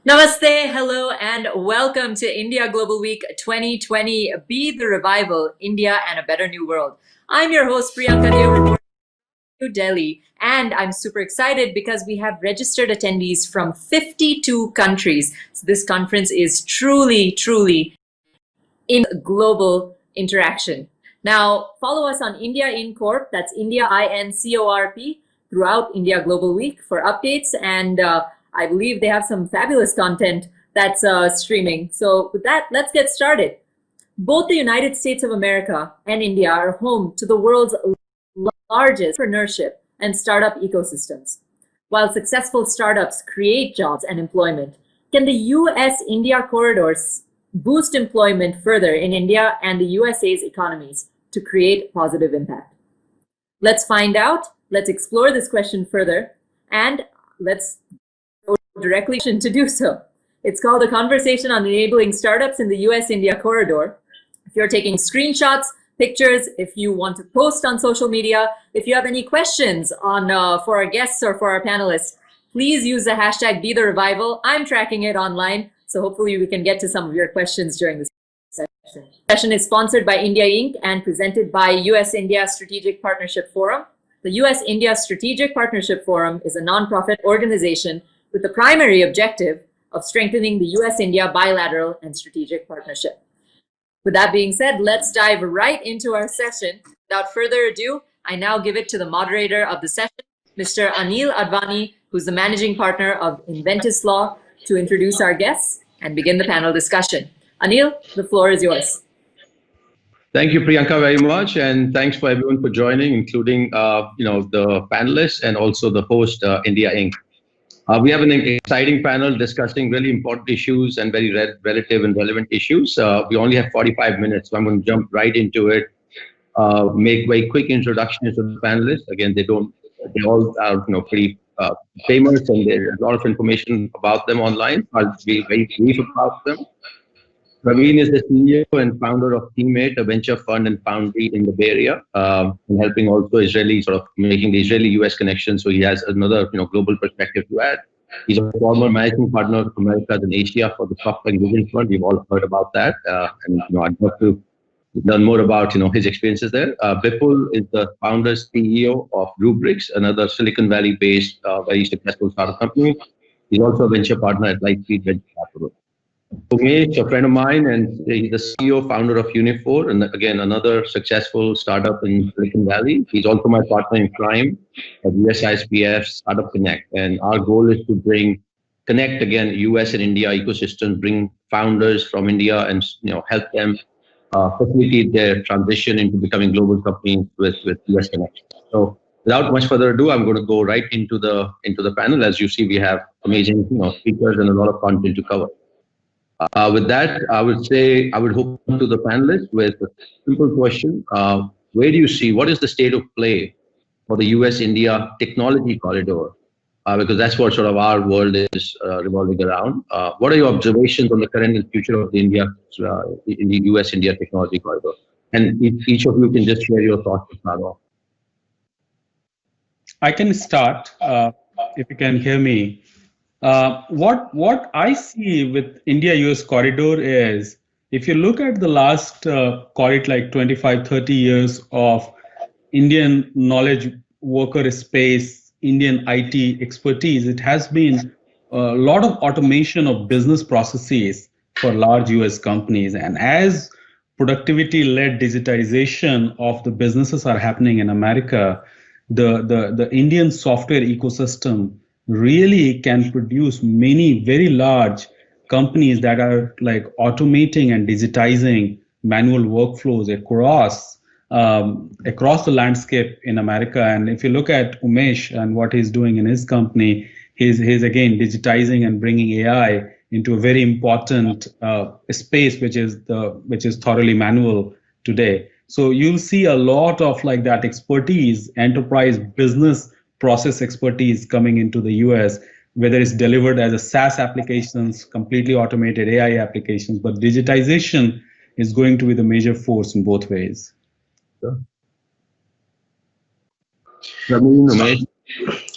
Namaste, hello, and welcome to India Global Week 2020, Be the Revival, India and a Better New World. I'm your host, Priyanka Deo, reporting from New Delhi, and I'm super excited because we have registered attendees from 52 countries. So this conference is truly in global interaction. Now, follow us on India Incorp, that's India INCORP, throughout India Global Week for updates, and I believe they have some fabulous content that's streaming. So with that, let's get started. Both the United States of America and India are home to the world's largest entrepreneurship and startup ecosystems. While successful startups create jobs and employment, can the U.S. India corridors boost employment further in India and the USA's economies to create positive impact? Let's find out. Let's explore this question further, and let's go directly to do so. It's called a conversation on enabling startups in the U.S. India corridor. If you're taking screenshots, pictures, if you want to post on social media, if you have any questions on for our guests or for our panelists, please use the hashtag #BeTheRevival. I'm tracking it online, so hopefully we can get to some of your questions during this session. The session is sponsored by India Inc. and presented by U.S. India Strategic Partnership Forum. The U.S. India Strategic Partnership Forum is a nonprofit organization with the primary objective of strengthening the U.S. India bilateral and strategic partnership. With that being said, let's dive right into our session. Without further ado, I now give it to the moderator of the session, Mr. Anil Advani, who's the managing partner of Inventus Law, to introduce our guests and begin the panel discussion. Anil, the floor is yours. Thank you, Priyanka, very much, and thanks for everyone for joining, including the panelists and also the host, India Inc. We have an exciting panel discussing really important issues and very relative and relevant issues. We only have 45 minutes, so I'm going to jump right into it. Make very quick introductions to the panelists. Again, they all are pretty famous, and there's a lot of information about them online. I'll be very brief about them. Praveen is the CEO and founder of Teammate, a venture fund and foundry in the Bay Area, and helping also Israeli, sort of making the Israeli-US connection. So he has another global perspective to add. He's a former managing partner of Americas and Asia for the Software Vision Fund. We've all heard about that, and I'd love to learn more about his experiences there. Bipul is the founder CEO of Rubrik, another Silicon Valley-based very successful startup company. He's also a venture partner at Lightspeed Venture Capital. Umesh, a friend of mine, and he's the CEO, founder of Uniphore, and again, another successful startup in Silicon Valley. He's also my partner in crime at USISPF Startup Connect. And our goal is to connect again, US and India ecosystems, bring founders from India and help them facilitate their transition into becoming global companies with US connection. So without much further ado, I'm going to go right into the panel. As you see, we have amazing speakers and a lot of content to cover. With that, I would hope to the panelists with a simple question. Where do you see, what is the state of play for the US-India technology corridor? Because that's what sort of our world is revolving around. What are your observations on the current and future of in the US-India technology corridor? And each of you can just share your thoughts to start off. I can start, if you can hear me. What I see with India-US corridor is, if you look at the last, call it like 25, 30 years of Indian knowledge worker space, Indian IT expertise, it has been a lot of automation of business processes for large US companies. And as productivity-led digitization of the businesses are happening in America, the Indian software ecosystem really can produce many very large companies that are like automating and digitizing manual workflows across the landscape in America. And if you look at Umesh and what he's doing in his company, he's again digitizing and bringing AI into a very important space, which is thoroughly manual today. So you'll see a lot of like that expertise, enterprise business process expertise coming into the US, whether it's delivered as a SaaS applications, completely automated AI applications, but digitization is going to be the major force in both ways. Sure. Praveen, Umesh.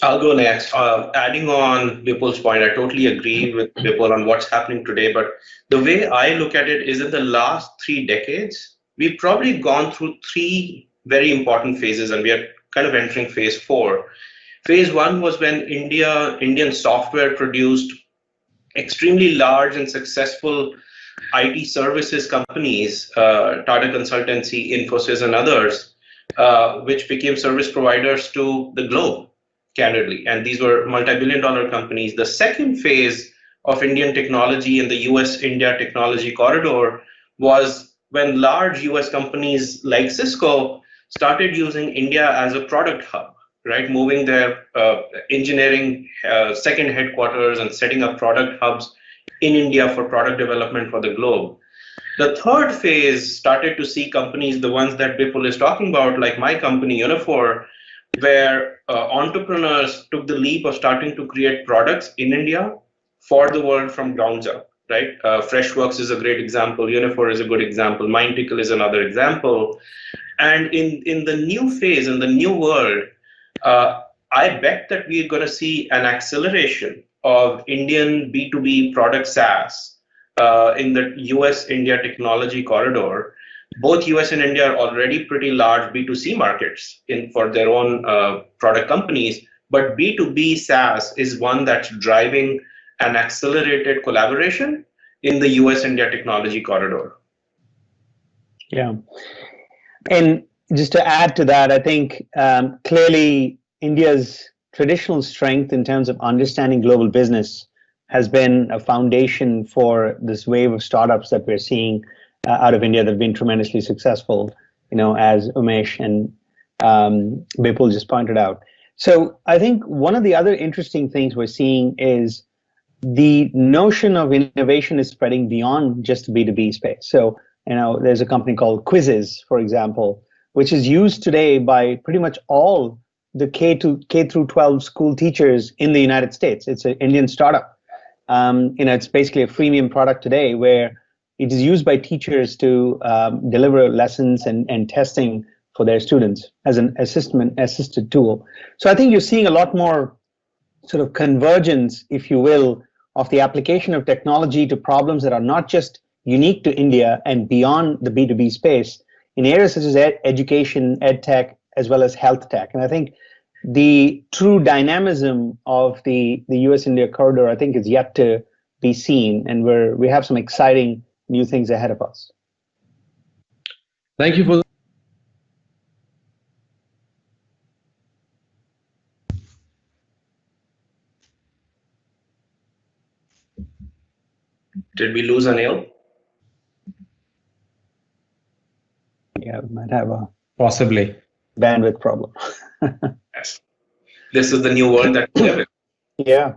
I'll go next. Adding on Bipul's point, I totally agree with Bipul on what's happening today. But the way I look at it is in the last 3 decades, we've probably gone through three very important phases, and we are kind of entering phase four. Phase one was when Indian software produced extremely large and successful IT services companies, Tata Consultancy, Infosys, and others, which became service providers to the globe, candidly. And these were multi-billion dollar companies. The second phase of Indian technology in the US India technology corridor was when large US companies like Cisco started using India as a product hub, right? Moving their engineering second headquarters and setting up product hubs in India for product development for the globe. The third phase started to see companies, the ones that Bipul is talking about, like my company, Uniphore, where entrepreneurs took the leap of starting to create products in India for the world from ground up, right? Freshworks is a great example. Uniphore is a good example. Mindtickle is another example. And in the new phase, in the new world, I bet that we're going to see an acceleration of Indian B2B product SaaS in the US India technology corridor. Both US and India are already pretty large B2C markets for their own product companies, but B2B SaaS is one that's driving an accelerated collaboration in the US India technology corridor. Yeah. And just to add to that, I think clearly India's traditional strength in terms of understanding global business has been a foundation for this wave of startups that we're seeing out of India that have been tremendously successful, as Umesh and Bipul just pointed out. So I think one of the other interesting things we're seeing is the notion of innovation is spreading beyond just the B2B space. So, there's a company called Quizzes, for example, which is used today by pretty much all the K through 12 school teachers in the United States. It's an Indian startup. It's basically a freemium product today where it is used by teachers to deliver lessons and testing for their students as an assisted tool. So I think you're seeing a lot more sort of convergence, if you will, of the application of technology to problems that are not just unique to India and beyond the B2B space in areas such as education, ed tech, as well as health tech. And I think the true dynamism of the US India corridor, I think, is yet to be seen, and we have some exciting new things ahead of us. Thank you for Did we lose Anil? Yeah, we might have a Possibly. bandwidth problem. Yes. This is the new world that we live in. Yeah.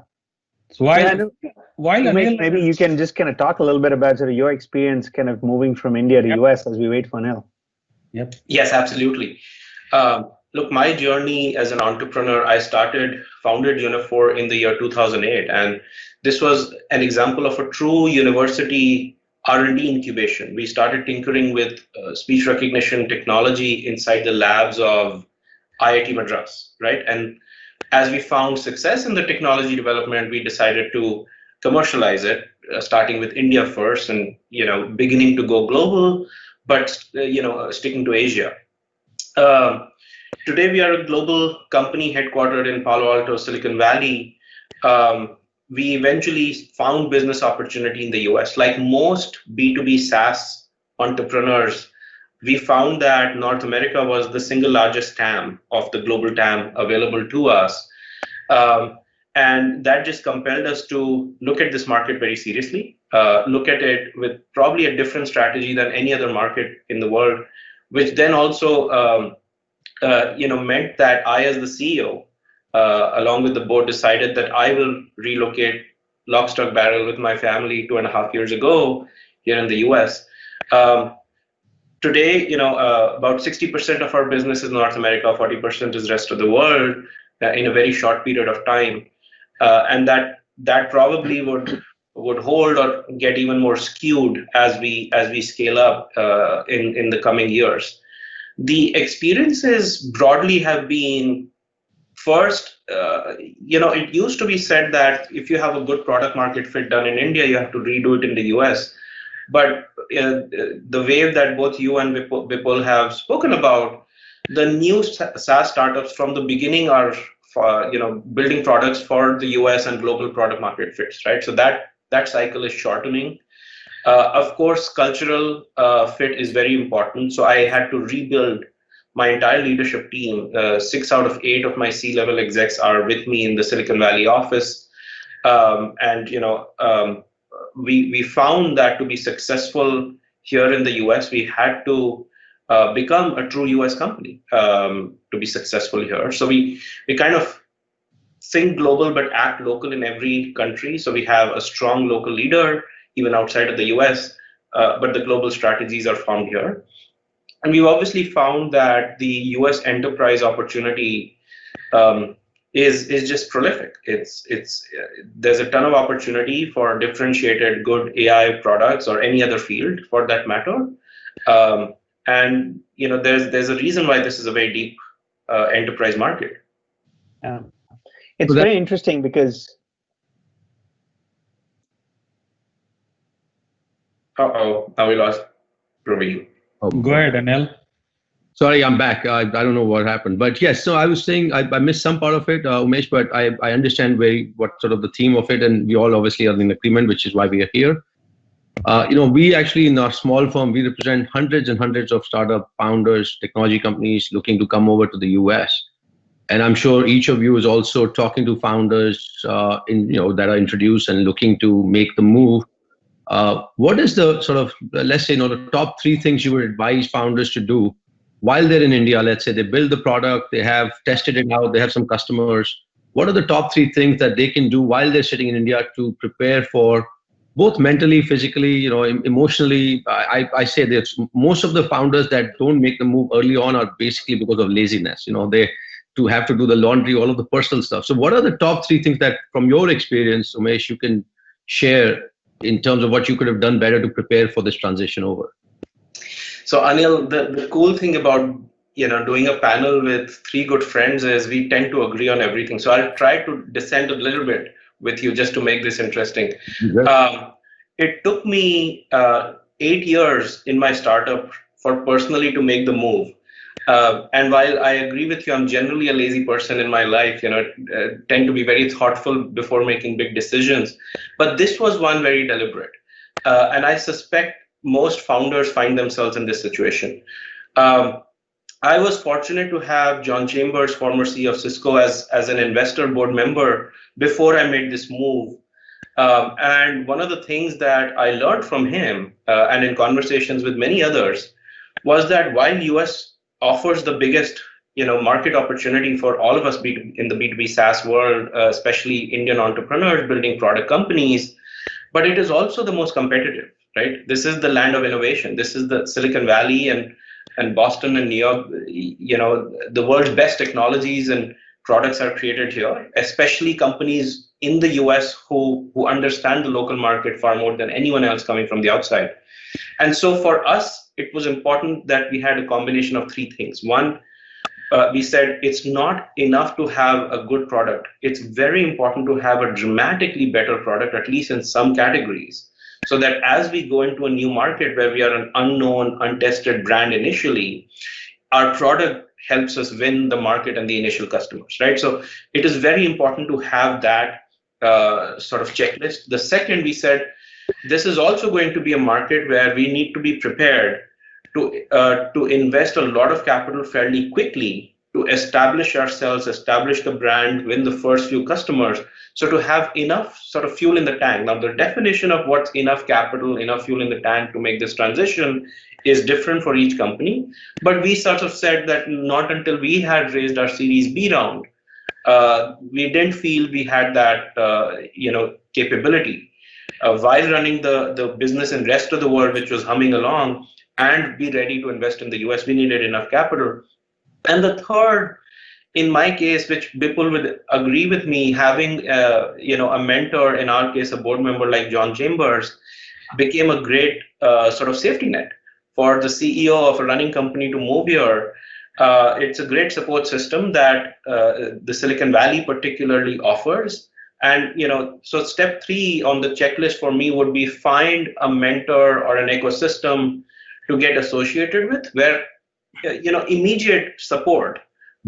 So while Anil, Maybe you can just kind of talk a little bit about sort of your experience kind of moving from India to US as we wait for Anil. Yep. Yes, absolutely. Look, my journey as an entrepreneur, I founded Uniphore in the year 2008, and this was an example of a true university R&D incubation. We started tinkering with speech recognition technology inside the labs of IIT Madras, right? And as we found success in the technology development, we decided to commercialize it, starting with India first, and beginning to go global, but sticking to Asia. Today, we are a global company headquartered in Palo Alto, Silicon Valley. We eventually found business opportunity in the US. Like most B2B SaaS entrepreneurs, we found that North America was the single largest TAM of the global TAM available to us. And that just compelled us to look at this market very seriously, look at it with probably a different strategy than any other market in the world, which then also meant that I, as the CEO, along with the board, decided that I will relocate lock, stock, barrel with my family 2.5 years ago here in the US. Today, about 60% of our business is North America, 40% is rest of the world in a very short period of time. And that probably would hold or get even more skewed as we scale up in the coming years. The experiences broadly have been, First, it used to be said that if you have a good product market fit done in India, you have to redo it in the US. But the wave that both you and Bipul have spoken about, the new SaaS startups from the beginning are building products for the US and global product market fits, right? So that cycle is shortening. Of course, cultural fit is very important. So I had to rebuild my entire leadership team. 6 out of 8 of my C-level execs are with me in the Silicon Valley office. We found that to be successful here in the US, we had to become a true US company to be successful here. So we kind of think global but act local in every country. So we have a strong local leader even outside of the US, but the global strategies are found here. And we've obviously found that the US enterprise opportunity is just prolific. There's a ton of opportunity for differentiated good AI products or any other field for that matter. There's a reason why this is a very deep enterprise market. It's very interesting because. Now we lost Praveen. Go ahead, Anil. Sorry, I'm back. I don't know what happened, but yes. So I was saying I missed some part of it, Umesh, but I understand what sort of the theme of it, and we all obviously are in agreement, which is why we are here. We actually in our small firm, we represent hundreds and hundreds of startup founders, technology companies looking to come over to the US. And I'm sure each of you is also talking to founders that are introduced and looking to make the move. What is the sort of, let's say, the top 3 things you would advise founders to do while they're in India? Let's say they build the product, they have tested it out, they have some customers. What are the top 3 things that they can do while they're sitting in India to prepare for both mentally, physically, emotionally? I say that most of the founders that don't make the move early on are basically because of laziness. They have to do the laundry, all of the personal stuff. So what are the top 3 things that from your experience, Umesh, you can share in terms of what you could have done better to prepare for this transition over? So Anil, the cool thing about doing a panel with 3 good friends is we tend to agree on everything. So I'll try to dissent a little bit with you just to make this interesting. It took me 8 years in my startup for personally to make the move. And while I agree with you, I'm generally a lazy person in my life, tend to be very thoughtful before making big decisions. But this was one very deliberate. And I suspect most founders find themselves in this situation. I was fortunate to have John Chambers, former CEO of Cisco, as an investor board member before I made this move. And one of the things that I learned from him and in conversations with many others was that while US offers the biggest market opportunity for all of us in the B2B SaaS world, especially Indian entrepreneurs building product companies, but it is also the most competitive, right? This is the land of innovation. This is the Silicon Valley and Boston and New York. The world's best technologies and products are created here, especially companies in the US who understand the local market far more than anyone else coming from the outside. And so for us, it was important that we had a combination of 3 things. One, we said it's not enough to have a good product. It's very important to have a dramatically better product, at least in some categories, so that as we go into a new market where we are an unknown, untested brand initially, our product helps us win the market and the initial customers, right? So it is very important to have that sort of checklist. The second, we said, this is also going to be a market where we need to be prepared to invest a lot of capital fairly quickly to establish ourselves, establish the brand, win the first few customers. So to have enough sort of fuel in the tank. Now, the definition of what's enough capital, enough fuel in the tank to make this transition is different for each company. But we sort of said that not until we had raised our Series B round, we didn't feel we had that capability. While running the business in rest of the world, which was humming along, and be ready to invest in the US, we needed enough capital. And the third, in my case, which Bipul would agree with me, having a mentor, in our case, a board member like John Chambers, became a great sort of safety net for the CEO of a running company to move here It's a great support system that the Silicon Valley particularly offers. And so step 3 on the checklist for me would be find a mentor or an ecosystem to get associated with, where immediate support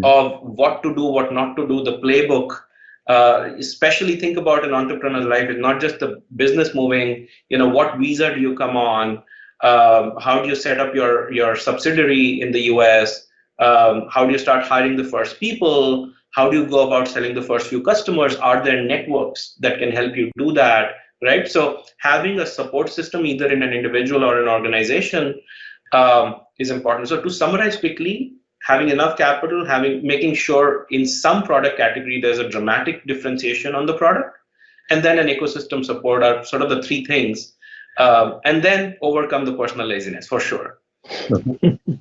of what to do, what not to do, the playbook. Especially think about an entrepreneur's life. It's not just the business moving. What visa do you come on? How do you set up your subsidiary in the US? How do you start hiring the first people? How do you go about selling the first few customers? Are there networks that can help you do that, right? So having a support system, either in an individual or an organization, is important. So to summarize quickly, having enough capital, making sure in some product category there's a dramatic differentiation on the product, and then an ecosystem support are sort of the 3 things, and then overcome the personal laziness for sure.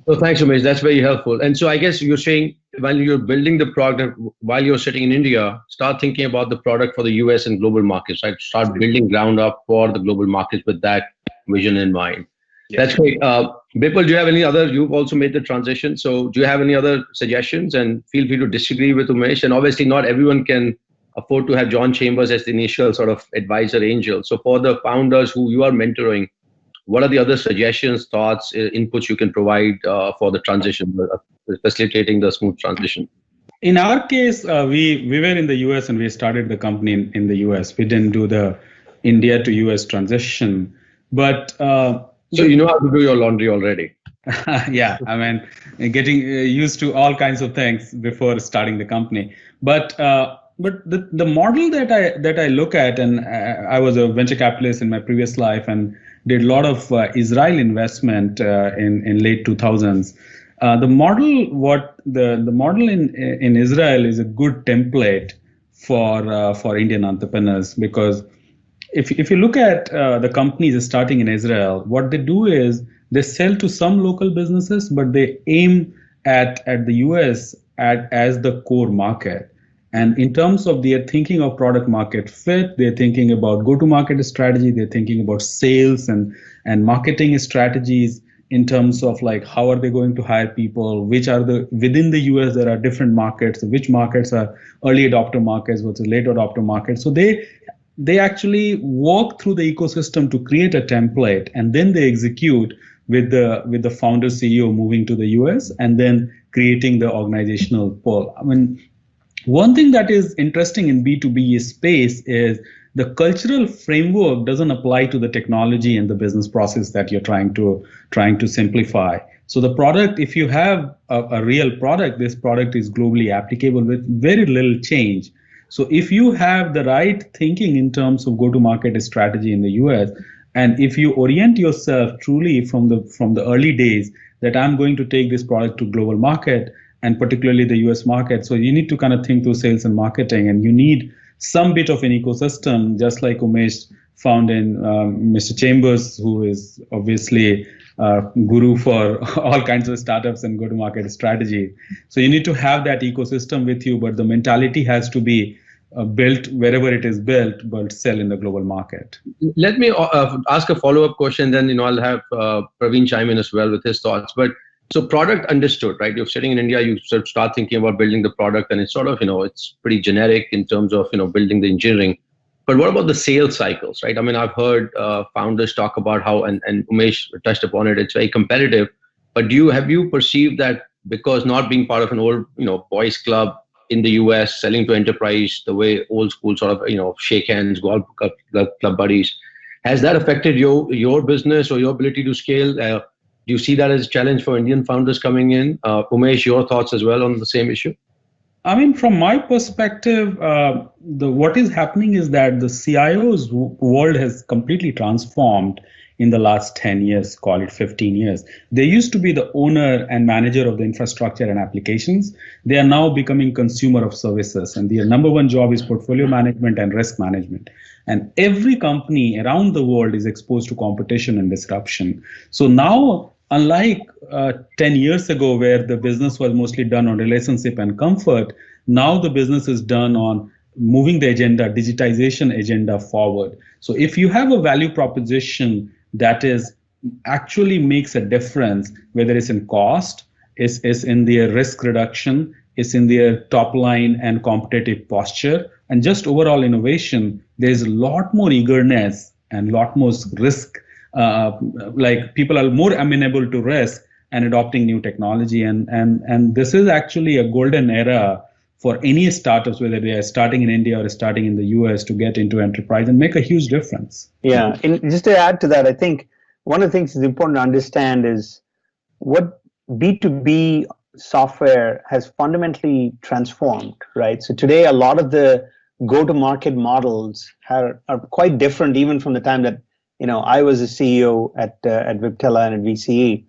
So thanks, Umesh. That's very helpful. And so I guess you're saying when you're building the product, while you're sitting in India, start thinking about the product for the US and global markets, right? Start building ground up for the global markets with that vision in mind. Yes. That's great. Bipul, do you have any other, you've also made the transition. So do you have any other suggestions? And feel free to disagree with Umesh. And obviously not everyone can afford to have John Chambers as the initial sort of advisor angel. So for the founders who you are mentoring, what are the other suggestions, thoughts, inputs you can provide for the transition, facilitating the smooth transition? In our case, we were in the US and we started the company in the US. We didn't do the India to US transition, but so you know how to do your laundry already. Yeah, I mean, getting used to all kinds of things before starting the company. But the model that I look at, and I was a venture capitalist in my previous life and did a lot of Israel investment in late 2000s. The model in Israel is a good template for Indian entrepreneurs, because if you look at the companies starting in Israel, what they do is they sell to some local businesses, but they aim at the US as the core market. And in terms of their thinking of product market fit, they're thinking about go-to-market strategy, they're thinking about sales and marketing strategies in terms of like how are they going to hire people, which are within the US there are different markets, which markets are early adopter markets versus late adopter markets. So they actually walk through the ecosystem to create a template, and then they execute with the founder CEO moving to the US and then creating the organizational pull. I mean, one thing that is interesting in B2B space is the cultural framework doesn't apply to the technology and the business process that you're trying to simplify. So the product, if you have a real product, this product is globally applicable with very little change. So if you have the right thinking in terms of go-to-market strategy in the US, and if you orient yourself truly from the early days that I'm going to take this product to global market, and particularly the US market. So you need to kind of think through sales and marketing, and you need some bit of an ecosystem, just like Umesh found in Mr. Chambers, who is obviously guru for all kinds of startups and go-to-market strategy. So you need to have that ecosystem with you, but the mentality has to be built wherever it is built, but sell in the global market. Let me ask a follow-up question, then I'll have Praveen chime in as well with his thoughts. But so product understood, right? You're sitting in India, you sort of start thinking about building the product, and it's sort of, it's pretty generic in terms of, building the engineering. But what about the sales cycles, right? I mean, I've heard founders talk about how, and Umesh touched upon it, it's very competitive. But have you perceived that because not being part of an old, boys club in the US, selling to enterprise, the way old school sort of, shake hands, golf club buddies, has that affected your business or your ability to scale? Do you see that as a challenge for Indian founders coming in? Umesh, your thoughts as well on the same issue? I mean, from my perspective, what is happening is that the CIO's world has completely transformed in the last 10 years, call it 15 years. They used to be the owner and manager of the infrastructure and applications. They are now becoming consumer of services, and their number one job is portfolio management and risk management. And every company around the world is exposed to competition and disruption. So now, unlike 10 years ago, where the business was mostly done on relationship and comfort, now the business is done on moving the agenda, digitization agenda forward. So if you have a value proposition that is actually makes a difference, whether it's in cost, is in their risk reduction, is in their top line and competitive posture, and just overall innovation. There's a lot more eagerness and a lot more risk. Like people are more amenable to risk and adopting new technology, and this is actually a golden era for any startups, whether they are starting in India or starting in the US, to get into enterprise and make a huge difference. Yeah, and just to add to that, I think one of the things that's important to understand is what B2B software has fundamentally transformed, right? So today, a lot of the go-to-market models are quite different, even from the time that I was a CEO at Viptela and at VCE.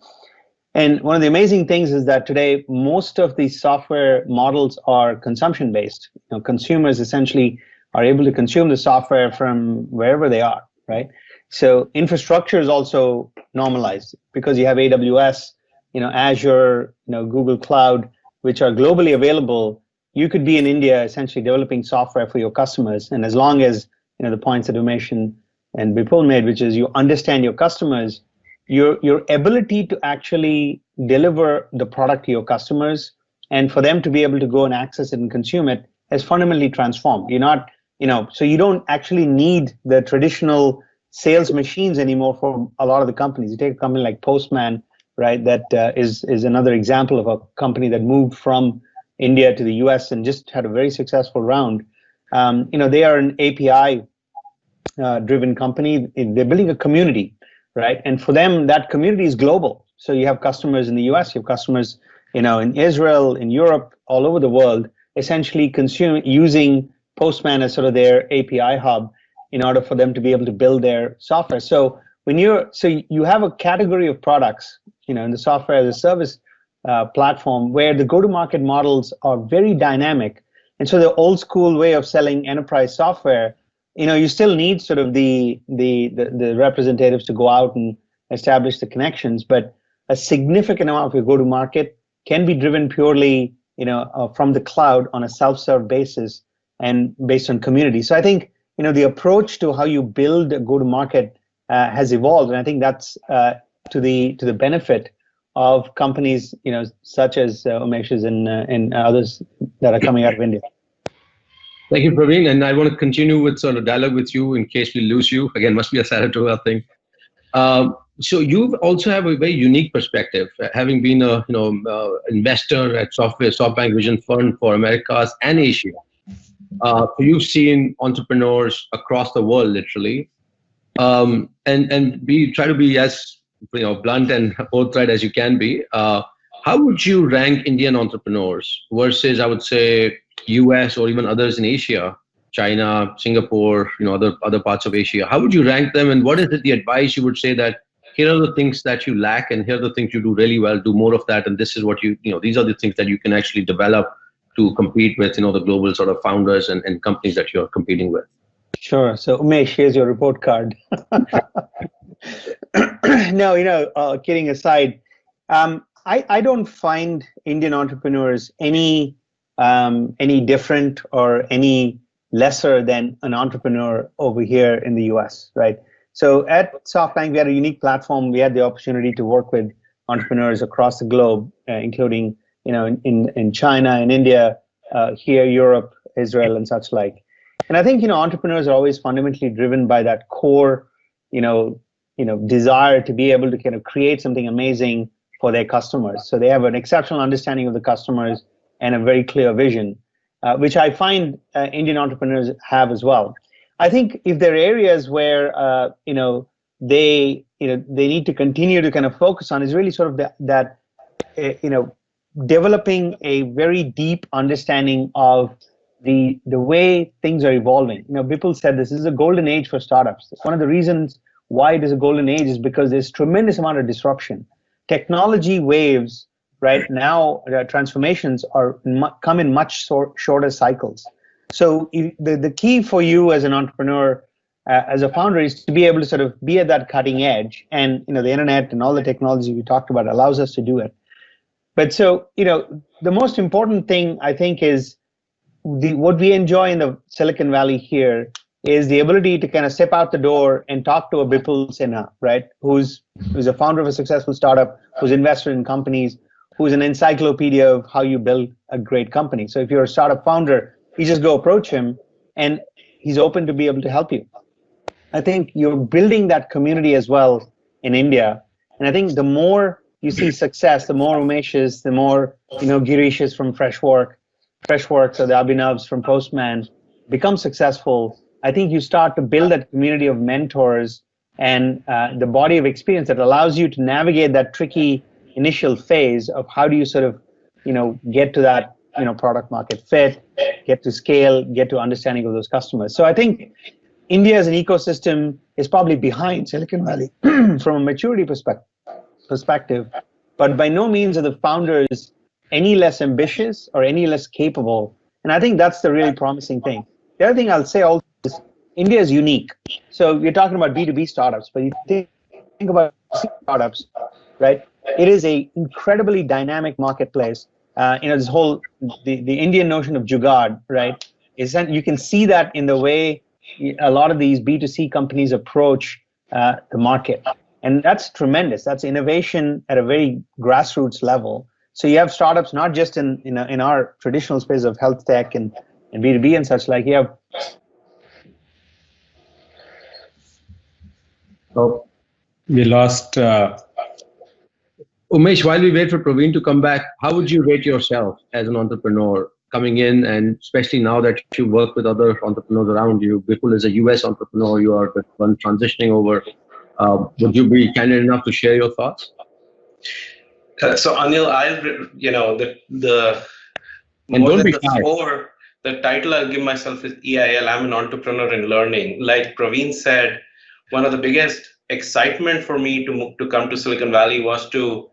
And one of the amazing things is that today, most of these software models are consumption-based. Consumers essentially are able to consume the software from wherever they are, right? So infrastructure is also normalized because you have AWS, Azure, Google Cloud, which are globally available. You could be in India essentially developing software for your customers. And as long as, the points that Umesh and Bipul made, which is you understand your customers, your ability to actually deliver the product to your customers and for them to be able to go and access it and consume it has fundamentally transformed. You're not, so you don't actually need the traditional sales machines anymore for a lot of the companies. You take a company like Postman, right? That is another example of a company that moved from India to the US and just had a very successful round. They are an API driven company. They're building a community, right? And for them, that community is global. So you have customers in the US, you have customers, in Israel, in Europe, all over the world, essentially using Postman as sort of their API hub in order for them to be able to build their software. So you have a category of products, in the software as a service platform where the go-to-market models are very dynamic. And so the old school way of selling enterprise software, you still need sort of the representatives to go out and establish the connections, but a significant amount of your go-to-market can be driven purely, from the cloud on a self-serve basis and based on community. So I think, the approach to how you build a go-to-market has evolved, and I think that's to the benefit of companies, such as Umesh's and others that are coming out of India. Thank you, Praveen. And I want to continue with sort of dialogue with you in case we lose you. Again, must be a Saratoga thing. So you also have a very unique perspective, having been a investor at SoftBank Vision Fund for Americas and Asia. You've seen entrepreneurs across the world, literally, and we try to be as blunt and forthright as you can be. How would you rank Indian entrepreneurs versus, I would say, US or even others in Asia, China, Singapore, other parts of Asia? How would you rank them, and what is the advice you would say that here are the things that you lack and here are the things you do really well, do more of that, and this is what these are the things that you can actually develop to compete with, the global sort of founders and companies that you're competing with? Sure. So Umesh, here's your report card. No, kidding aside, I don't find Indian entrepreneurs any different or any lesser than an entrepreneur over here in the US, right? So at SoftBank, we had a unique platform. We had the opportunity to work with entrepreneurs across the globe, including, in China, in India, here, Europe, Israel, and such like. And I think, entrepreneurs are always fundamentally driven by that core, desire to be able to kind of create something amazing for their customers. So they have an exceptional understanding of the customers and a very clear vision, which I find Indian entrepreneurs have as well. I think if there are areas where they need to continue to kind of focus on is really sort of that developing a very deep understanding of the way things are evolving. Bipul said this is a golden age for startups. One of the reasons why it is a golden age is because there's tremendous amount of disruption. Technology waves right now, transformations come in much shorter cycles. So the key for you as an entrepreneur, as a founder, is to be able to sort of be at that cutting edge. And the internet and all the technology we talked about allows us to do it. But so the most important thing I think is what we enjoy in the Silicon Valley here is the ability to kind of step out the door and talk to a Bipul Sinha, right? Who's a founder of a successful startup, who's invested in companies, who's an encyclopedia of how you build a great company. So if you're a startup founder, you just go approach him and he's open to be able to help you. I think you're building that community as well in India. And I think the more you see success, the more Umesh's, the more, Girish's from Freshworks or the Abhinavs from Postman become successful. I think you start to build that community of mentors and the body of experience that allows you to navigate that tricky initial phase of how do you sort of, get to that, product market fit, get to scale, get to understanding of those customers. So I think India as an ecosystem is probably behind Silicon Valley from a maturity perspective, but by no means are the founders any less ambitious or any less capable. And I think that's the really promising thing. The other thing I'll say also is India is unique. So we're talking about B2B startups, but you think about startups, right? It is a incredibly dynamic marketplace. This whole, the Indian notion of jugaad, right? Is that you can see that in the way a lot of these B2C companies approach the market. And that's tremendous. That's innovation at a very grassroots level. So you have startups not just in our traditional space of health tech and B2B and such like. You have we lost Umesh, while we wait for Praveen to come back, how would you rate yourself as an entrepreneur coming in, and especially now that you work with other entrepreneurs around you? Bipul is a US entrepreneur, you are the one transitioning over. Would you be candid enough to share your thoughts? So Anil, the title I'll give myself is EIL. I'm an entrepreneur in learning. Like Praveen said, one of the biggest excitement for me to come to Silicon Valley was to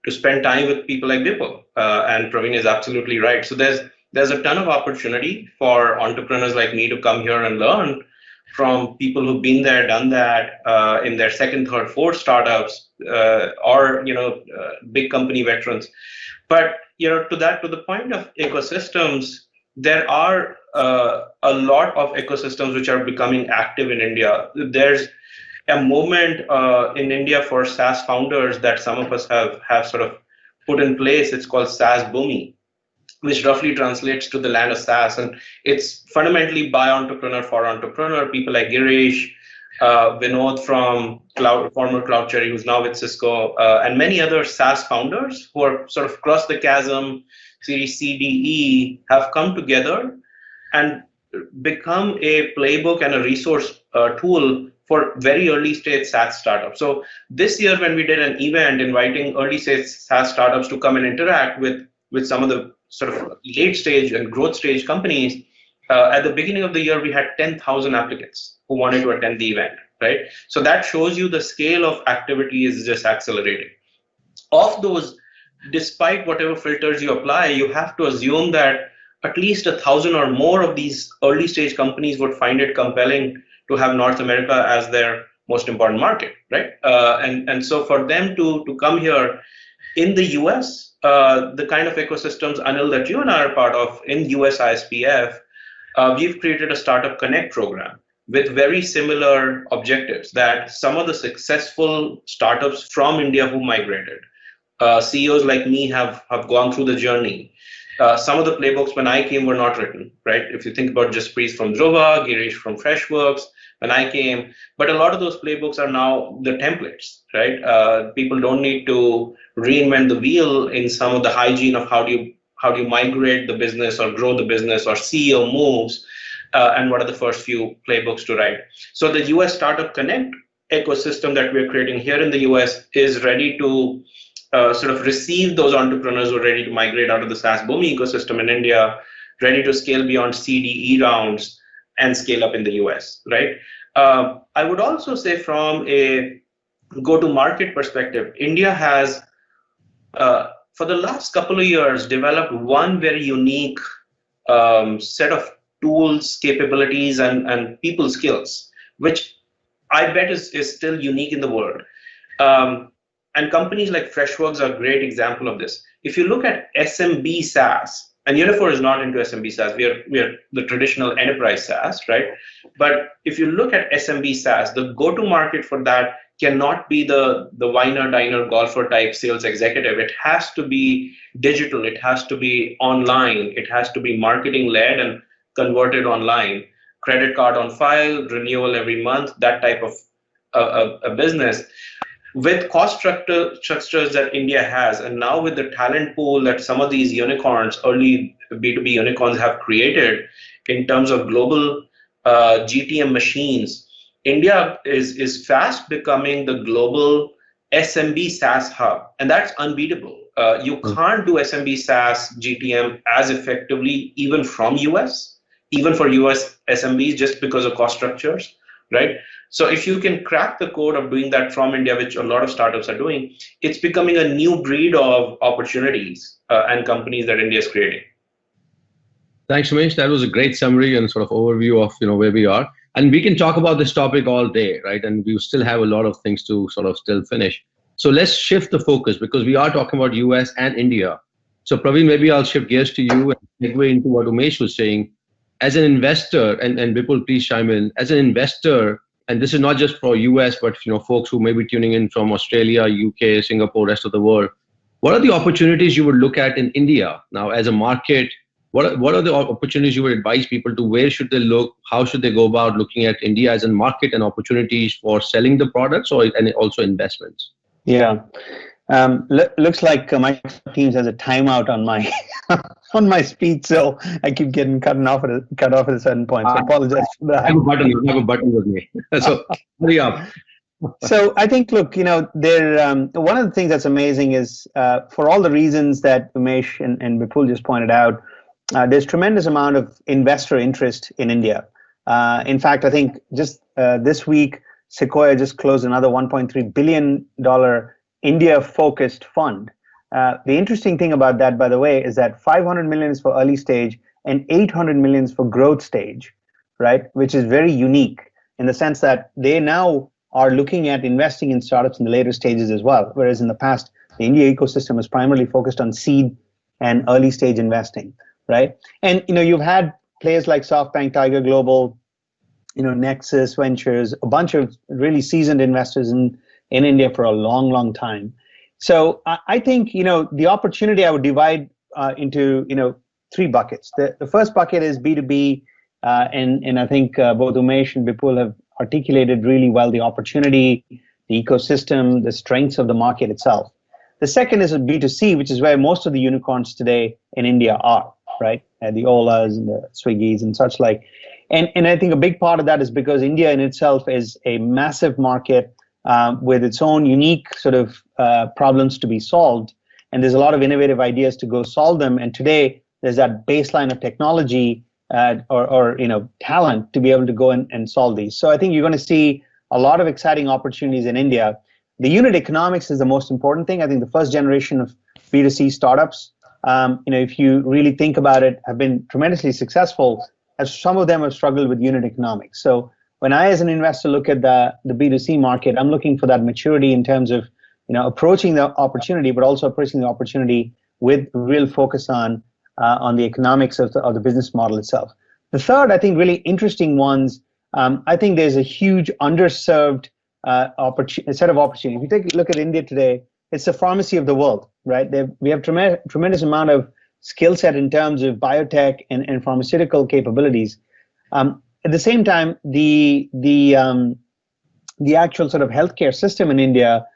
spend time with people like Bipul. And Praveen is absolutely right. So there's a ton of opportunity for entrepreneurs like me to come here and learn from people who've been there, done that in their second, third, fourth startups, or big company veterans. But to the point of ecosystems, there are a lot of ecosystems which are becoming active in India. There's a movement in India for SaaS founders that some of us have sort of put in place. It's called SaaS Bhumi, which roughly translates to the land of SaaS. And it's fundamentally by entrepreneur for entrepreneur, people like Girish, Vinod from former CloudCherry, who's now with Cisco, and many other SaaS founders who are sort of crossed the chasm, Series C, D, E, have come together and become a playbook and a resource tool for very early stage SaaS startups. So this year, when we did an event inviting early stage SaaS startups to come and interact with some of the sort of late stage and growth stage companies, at the beginning of the year, we had 10,000 applicants who wanted to attend the event, right? So that shows you the scale of activity is just accelerating. Of those, despite whatever filters you apply, you have to assume that at least 1,000 or more of these early stage companies would find it compelling to have North America as their most important market, right? And so for them to come here in the US, the kind of ecosystems, Anil, that you and I are part of in USISPF, we've created a Startup Connect program with very similar objectives that some of the successful startups from India who migrated, CEOs like me have gone through the journey. Some of the playbooks when I came were not written, right? If you think about Jasprit from Dhruva, Girish from Freshworks, when I came, but a lot of those playbooks are now the templates, right? People don't need to reinvent the wheel in some of the hygiene of how do you migrate the business or grow the business or CEO moves, and what are the first few playbooks to write. So the US Startup Connect ecosystem that we're creating here in the US is ready to sort of receive those entrepreneurs who are ready to migrate out of the SaaS Bhumi ecosystem in India, ready to scale beyond CDE rounds and scale up in the US, right? I would also say from a go-to-market perspective, India has, for the last couple of years, developed one very unique set of tools, capabilities, and people skills, which I bet is still unique in the world. And companies like Freshworks are a great example of this. If you look at SMB SaaS, And Uniphore is not into SMB SaaS. We are the traditional enterprise SaaS, right? But if you look at SMB SaaS, the go-to-market for that cannot be the winer, diner, golfer type sales executive. It has to be digital. It has to be online. It has to be marketing led and converted online. Credit card on file, renewal every month, that type of a business. With cost structures that India has, and now with the talent pool that some of these unicorns, early B2B unicorns have created in terms of global GTM machines, India is fast becoming the global SMB SaaS hub, and that's unbeatable. You can't do SMB SaaS GTM as effectively even from US, even for US SMBs, just because of cost structures, right? So if you can crack the code of doing that from India, which a lot of startups are doing, it's becoming a new breed of opportunities and companies that India is creating. Thanks, Umesh. That was a great summary and sort of overview of where we are. And we can talk about this topic all day, right? And we still have a lot of things to sort of still finish. So let's shift the focus because we are talking about US and India. So Praveen, maybe I'll shift gears to you and segue into what Umesh was saying. As an investor, and Bipul, please chime in. As an investor, and this is not just for US, but folks who may be tuning in from Australia, UK, Singapore, rest of the world. What are the opportunities you would look at in India now as a market? What are the opportunities you would advise people to? Where should they look? How should they go about looking at India as a market and opportunities for selling the products and also investments? Yeah, looks like my Teams has a timeout on my on my speech, so I keep getting cut off at a certain point. So I apologize for that. I have a button with me, so hurry up. So I think, look, there. One of the things that's amazing is for all the reasons that Umesh and Bipul just pointed out, there's tremendous amount of investor interest in India. In fact, I think just this week, Sequoia just closed another $1.3 billion India-focused fund. The interesting thing about that, by the way, is that 500 million is for early stage and 800 million is for growth stage, right? Which is very unique in the sense that they now are looking at investing in startups in the later stages as well. Whereas in the past, the India ecosystem was primarily focused on seed and early stage investing, right? And you've had players like SoftBank, Tiger Global, Nexus Ventures, a bunch of really seasoned investors in India for a long, long time. So I think the opportunity I would divide into three buckets. The first bucket is B2B, and I think both Umesh and Bipul have articulated really well the opportunity, the ecosystem, the strengths of the market itself. The second is a B2C, which is where most of the unicorns today in India are, right? The Olas and the Swiggies and such like. And I think a big part of that is because India in itself is a massive market with its own unique sort of problems to be solved. And there's a lot of innovative ideas to go solve them. And today there's that baseline of technology or talent to be able to go and solve these. So I think you're going to see a lot of exciting opportunities in India. The unit economics is the most important thing. I think the first generation of B2C startups, if you really think about it, have been tremendously successful, as some of them have struggled with unit economics. So when I, as an investor, look at the B2C market, I'm looking for that maturity in terms of approaching the opportunity, but also approaching the opportunity with real focus on the economics of the business model itself. The third, I think, really interesting ones. I think there's a huge underserved set of opportunities. If you take a look at India today, it's the pharmacy of the world, right? We have tremendous amount of skill set in terms of biotech and pharmaceutical capabilities. At the same time, the actual sort of healthcare system in India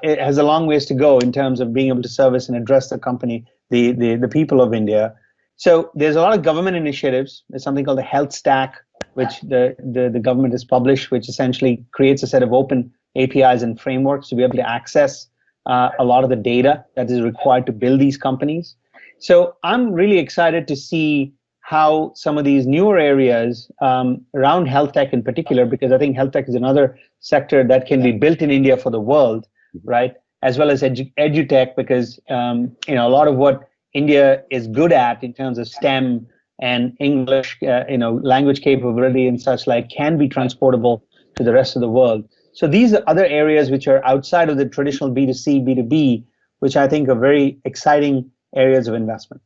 it has a long ways to go in terms of being able to service and address the people of India. So there's a lot of government initiatives. There's something called the Health Stack, which the government has published, which essentially creates a set of open APIs and frameworks to be able to access a lot of the data that is required to build these companies. So I'm really excited to see how some of these newer areas around health tech in particular, because I think health tech is another sector that can be built in India for the world, right? As well as edutech, because a lot of what India is good at in terms of STEM and English, language capability and such like can be transportable to the rest of the world. So these are other areas which are outside of the traditional B2C, B2B, which I think are very exciting areas of investment.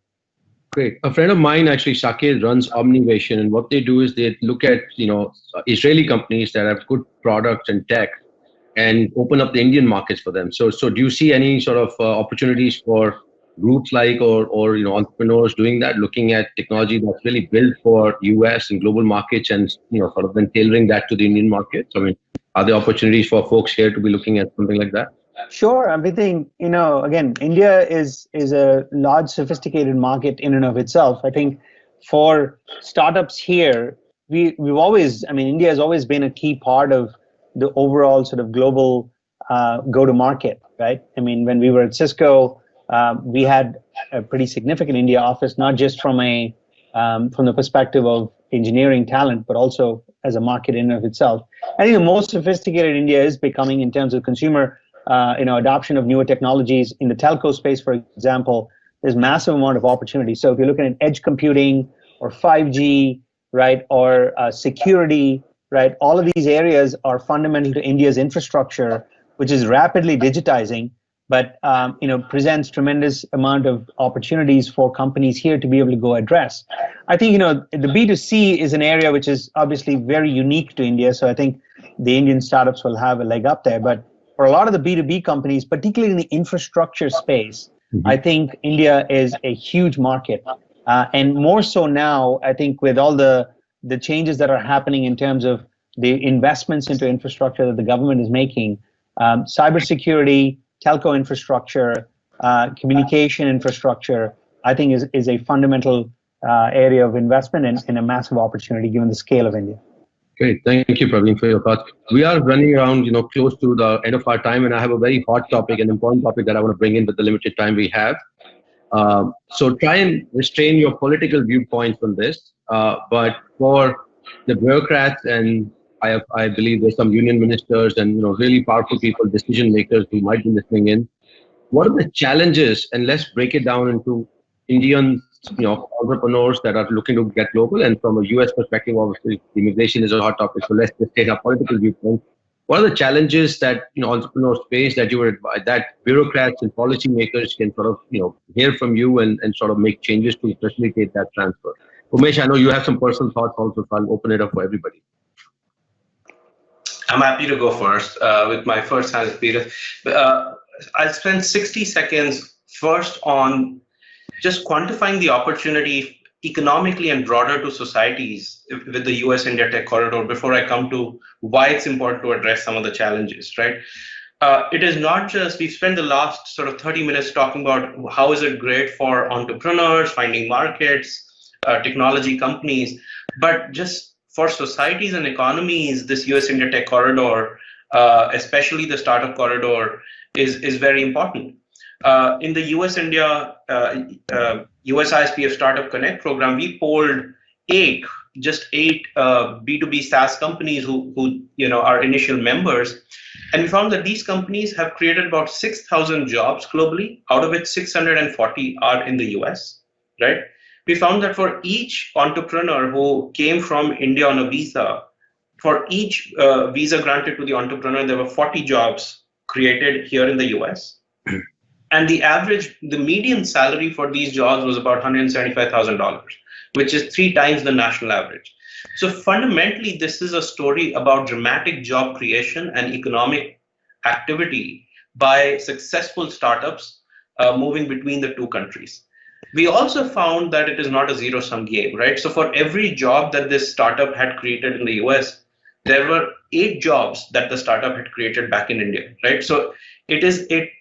Great. A friend of mine, actually, Shakir, runs Omnivation, and what they do is they look at Israeli companies that have good products and tech, and open up the Indian markets for them. So do you see any sort of opportunities for groups like or entrepreneurs doing that, looking at technology that's really built for US and global markets, and sort of then tailoring that to the Indian markets? I mean, are there opportunities for folks here to be looking at something like that? Sure. I think, again, India is a large, sophisticated market in and of itself. I think for startups here, we've always, India has always been a key part of the overall sort of global go-to-market, right? When we were at Cisco, we had a pretty significant India office, not just from the perspective of engineering talent, but also as a market in and of itself. I think the most sophisticated India is becoming in terms of consumer adoption of newer technologies. In the telco space, for example, there's massive amount of opportunity. So if you're looking at edge computing or 5G, right, or security, right, all of these areas are fundamental to India's infrastructure, which is rapidly digitizing, but presents tremendous amount of opportunities for companies here to be able to go address. I think the B2C is an area which is obviously very unique to India, so I think the Indian startups will have a leg up there. But for a lot of the B2B companies, particularly in the infrastructure space, I think India is a huge market. And more so now, I think with all the changes that are happening in terms of the investments into infrastructure that the government is making, cybersecurity, telco infrastructure, communication infrastructure, I think is a fundamental area of investment and a massive opportunity given the scale of India. Great. Thank you, Praveen, for your thoughts. We are running around, close to the end of our time, and I have a very hot topic, an important topic that I want to bring in with the limited time we have. So try and restrain your political viewpoints on this. But for the bureaucrats, and I believe there's some union ministers and really powerful people, decision makers who might be listening in, what are the challenges? And let's break it down into Indian entrepreneurs that are looking to get global, and from a US perspective, obviously immigration is a hot topic, so let's just take our political viewpoint. What are the challenges that entrepreneurs face that that bureaucrats and policymakers can sort of hear from you and sort of make changes to facilitate that transfer? Umesh, I know you have some personal thoughts also, so I'll open it up for everybody. I'm happy to go first with my first hand experience. I'll spend 60 seconds first on just quantifying the opportunity economically and broader to societies with the US India Tech Corridor before I come to why it's important to address some of the challenges, right? It is not just, we've spent the last sort of 30 minutes talking about how is it great for entrepreneurs, finding markets, technology companies, but just for societies and economies, this US India Tech Corridor, especially the startup corridor, is very important. In the US India USISPF Startup Connect program, we polled just eight B2B SaaS companies who are initial members, and we found that these companies have created about 6,000 jobs globally, out of which 640 are in the US, right? We found that for each entrepreneur who came from India on a visa, for each visa granted to the entrepreneur, there were 40 jobs created here in the US. And the median salary for these jobs was about $175,000, which is 3 times the national average. So fundamentally, this is a story about dramatic job creation and economic activity by successful startups moving between the two countries. We also found that it is not a zero-sum game, right? So for every job that this startup had created in the US, there were 8 jobs that the startup had created back in India, right? So it is a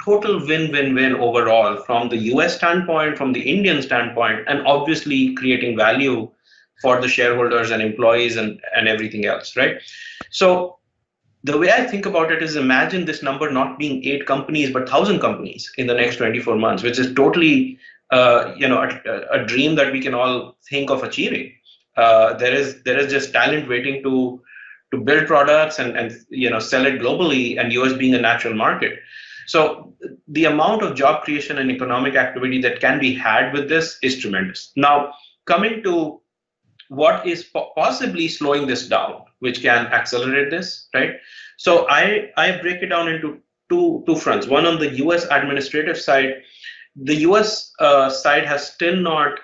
total win-win-win overall from the US standpoint, from the Indian standpoint, and obviously creating value for the shareholders and employees and everything else, right? So the way I think about it is, imagine this number not being 8 companies, but 1,000 companies in the next 24 months, which is totally a dream that we can all think of achieving. There is just talent waiting to build products and sell it globally, and US being a natural market. So the amount of job creation and economic activity that can be had with this is tremendous. Now, coming to what is possibly slowing this down, which can accelerate this, right? So I break it down into two fronts. One on the US administrative side the US side has still not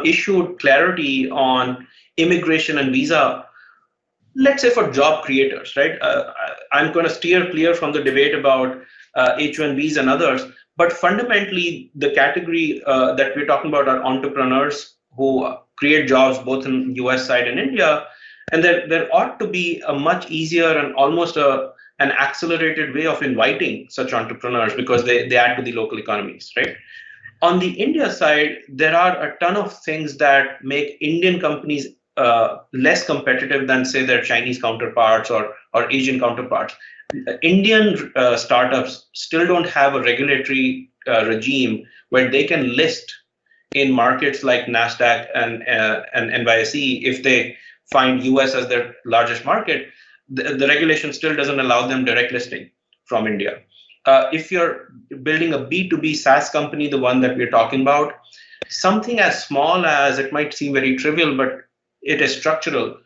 issued clarity on immigration and visa, let's say for job creators, right? I'm going to steer clear from the debate about H-1Bs and others, but fundamentally the category that we're talking about are entrepreneurs who create jobs both in US side and India, and there ought to be a much easier and almost an accelerated way of inviting such entrepreneurs because they add to the local economies, right? On the India side, there are a ton of things that make Indian companies less competitive than, say, their Chinese counterparts or Asian counterparts. Indian startups still don't have a regulatory regime where they can list in markets like NASDAQ and NYSE if they find US as their largest market. The regulation still doesn't allow them direct listing from India. If you're building a B2B SaaS company, the one that we're talking about, something as small as, it might seem very trivial, but it is structural,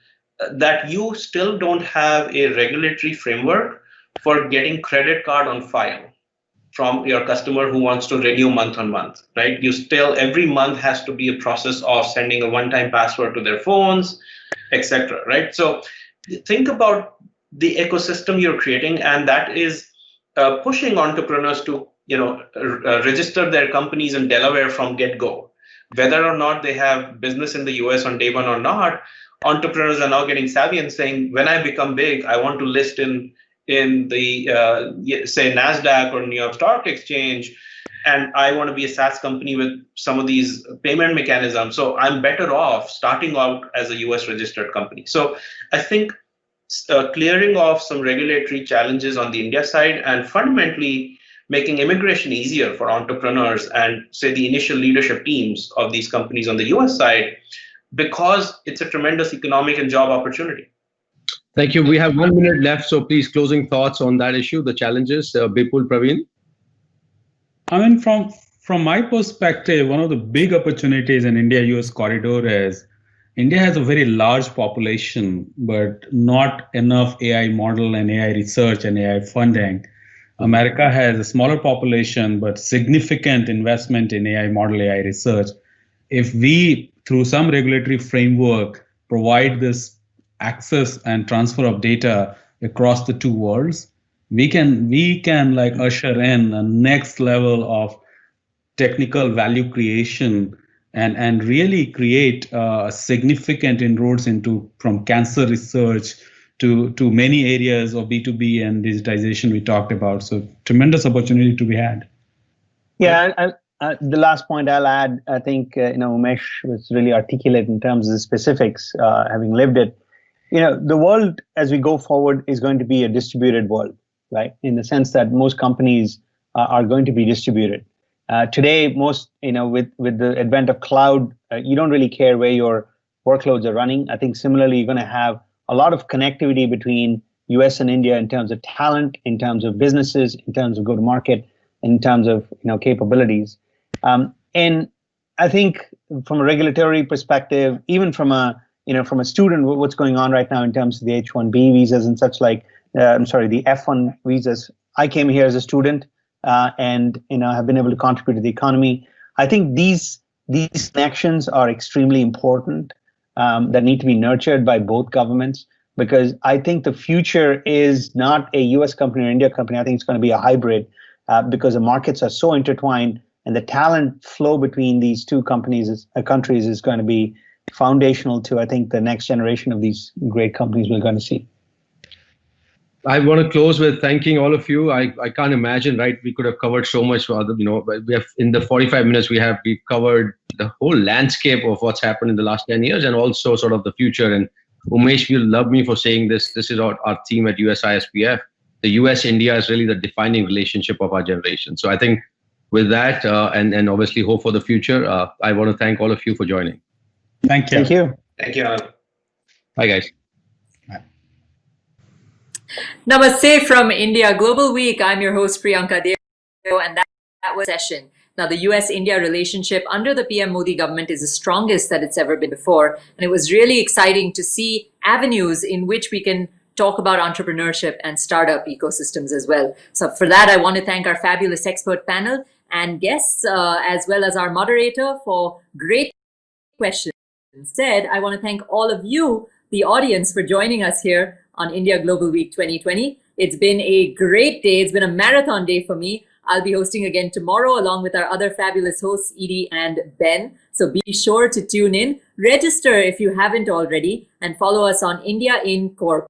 that you still don't have a regulatory framework for getting credit card on file from your customer who wants to renew month on month, right? You still, every month has to be a process of sending a one-time password to their phones, etc., right? So think about the ecosystem you're creating, and that is pushing entrepreneurs to register their companies in Delaware from get-go. Whether or not they have business in the US on day one or not, entrepreneurs are now getting savvy and saying, when I become big, I want to list in the say NASDAQ or New York Stock Exchange, and I want to be a SaaS company with some of these payment mechanisms. So I'm better off starting out as a US registered company. So I think clearing off some regulatory challenges on the India side and fundamentally making immigration easier for entrepreneurs and, say, the initial leadership teams of these companies on the US side, because it's a tremendous economic and job opportunity. Thank you. We have 1 minute left, so please, closing thoughts on that issue, the challenges. Bipul, Praveen? I mean, from my perspective, one of the big opportunities in India-US corridor is India has a very large population, but not enough AI model and AI research and AI funding. America has a smaller population, but significant investment in AI model, AI research. If we, through some regulatory framework, provide this access and transfer of data across the two worlds, we can like usher in a next level of technical value creation and really create significant inroads into from cancer research to many areas of B2B and digitization we talked about. So tremendous opportunity to be had. Yeah, the last point I'll add, I think Umesh was really articulate in terms of the specifics, having lived it. The world as we go forward is going to be a distributed world, right? In the sense that most companies are going to be distributed. Today, most, with the advent of cloud, you don't really care where your workloads are running. I think similarly, you're going to have a lot of connectivity between US and India in terms of talent, in terms of businesses, in terms of go-to-market, in terms of capabilities. And I think from a regulatory perspective, even from a student, what's going on right now in terms of the H-1B visas and such like, the F-1 visas. I came here as a student and have been able to contribute to the economy. I think these connections are extremely important that need to be nurtured by both governments, because I think the future is not a US company or India company. I think it's going to be a hybrid because the markets are so intertwined, and the talent flow between these two countries is going to be foundational to, I think, the next generation of these great companies we're going to see. I want to close with thanking all of you. I can't imagine, right? We could have covered so much. We have, in the 45 minutes we've covered the whole landscape of what's happened in the last 10 years and also sort of the future. And Umesh, you'll love me for saying this. This is our theme at USISPF. The US India is really the defining relationship of our generation. So I think with that, and obviously hope for the future, I want to thank all of you for joining. Thank you. Thank you. Thank you. Bye, guys. Namaste from India Global Week. I'm your host Priyanka Deo, and that was session. Now, the US-India relationship under the PM Modi government is the strongest that it's ever been before, and it was really exciting to see avenues in which we can talk about entrepreneurship and startup ecosystems as well. So for that, I want to thank our fabulous expert panel and guests, as well as our moderator for great questions. Instead, I want to thank all of you, the audience, for joining us here on India Global Week 2020. It's been a great day. It's been a marathon day for me. I'll be hosting again tomorrow along with our other fabulous hosts, Edie and Ben. So be sure to tune in, register if you haven't already, and follow us on India in Corp,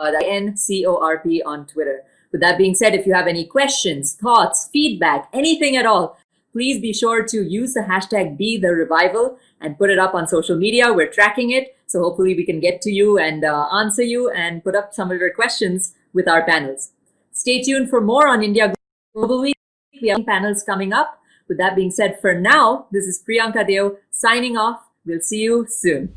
NCORP on Twitter. With that being said, if you have any questions, thoughts, feedback, anything at all, please be sure to use the hashtag #BeTheRevival and put it up on social media. We're tracking it, so hopefully we can get to you and answer you and put up some of your questions with our panels. Stay tuned for more on India Global Week. We have panels coming up. With that being said, for now, this is Priyanka Deo signing off. We'll see you soon.